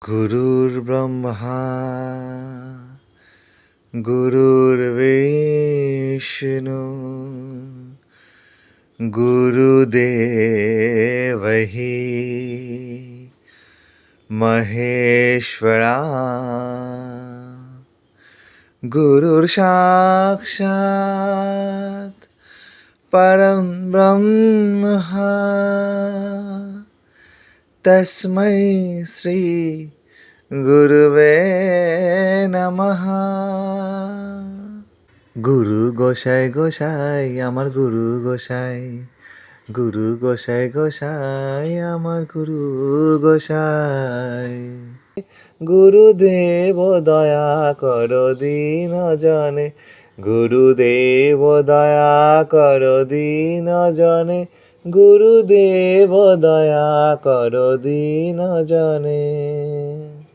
गुरुर्ब्रह्मा गुरुर्विष्णु गुरुदेवहि महेश्वरा गुरुर्साक्षात् परं ब्रह्म तस्मै श्री गुरुवे नमः। গুরু গোসাই গোসাই আমার গুরু গোসাই, গুরু গোসাই গোসাই আমার গুরু গোসাই। গুরুদেব দয়া কর দীন জনে, গুরুদেব দয়া কর দীন জনে, গুরুদেব দয়া কর দীন জনে।